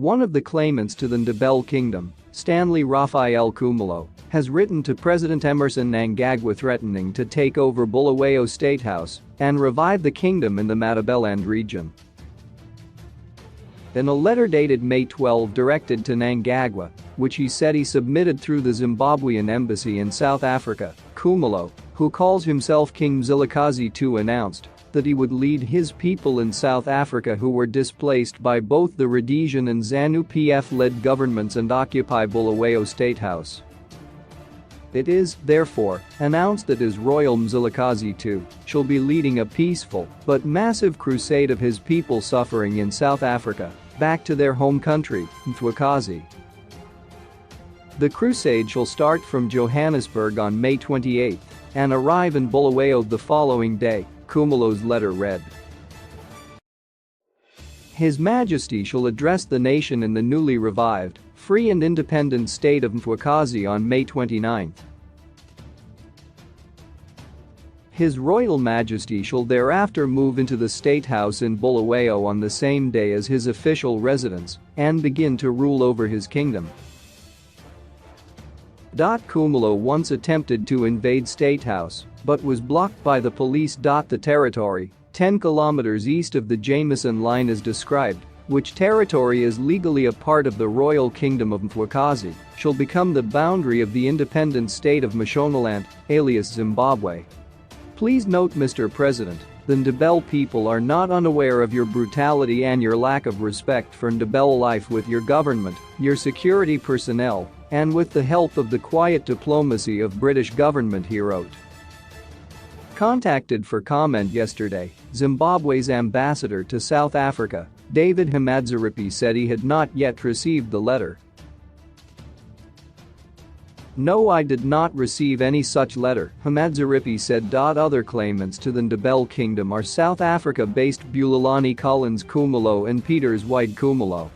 One of the claimants to the Ndebele Kingdom, Stanley Raphael Khumalo, has written to President Emmerson Mnangagwa threatening to take over Bulawayo State House and revive the kingdom in the Matabeleland region. In a letter dated May 12 directed to Mnangagwa, which he said he submitted through the Zimbabwean embassy in South Africa, Khumalo, who calls himself King Mzilikazi II, announced that he would lead his people in South Africa who were displaced by both the Rhodesian and ZANU-PF-led governments and occupy Bulawayo State House. It is, therefore, announced that His Royal Mzilikazi II shall be leading a peaceful but massive crusade of his people suffering in South Africa back to their home country, Mzilikazi. The crusade shall start from Johannesburg on May 28 and arrive in Bulawayo the following day, Khumalo's letter read. His Majesty shall address the nation in the newly revived, free and independent state of Mzilikazi on May 29. His Royal Majesty shall thereafter move into the State House in Bulawayo on the same day as his official residence and begin to rule over his kingdom. Khumalo once attempted to invade State House but was blocked by the police. The territory, 10 kilometers east of the Jameson Line is described, which territory is legally a part of the Royal Kingdom of Mzilikazi, shall become the boundary of the independent state of Mashonaland, alias Zimbabwe. Please note, Mr. President, the Ndebele people are not unaware of your brutality and your lack of respect for Ndebele life with your government, your security personnel, and with the help of the quiet diplomacy of British government, he wrote. Contacted for comment yesterday, Zimbabwe's ambassador to South Africa, David Hamadzaripi, said he had not yet received the letter. "No, I did not receive any such letter," Hamadzaripi said. Other claimants to the Ndebele Kingdom are South Africa-based Bulelani Collins Khumalo and Peters White Khumalo.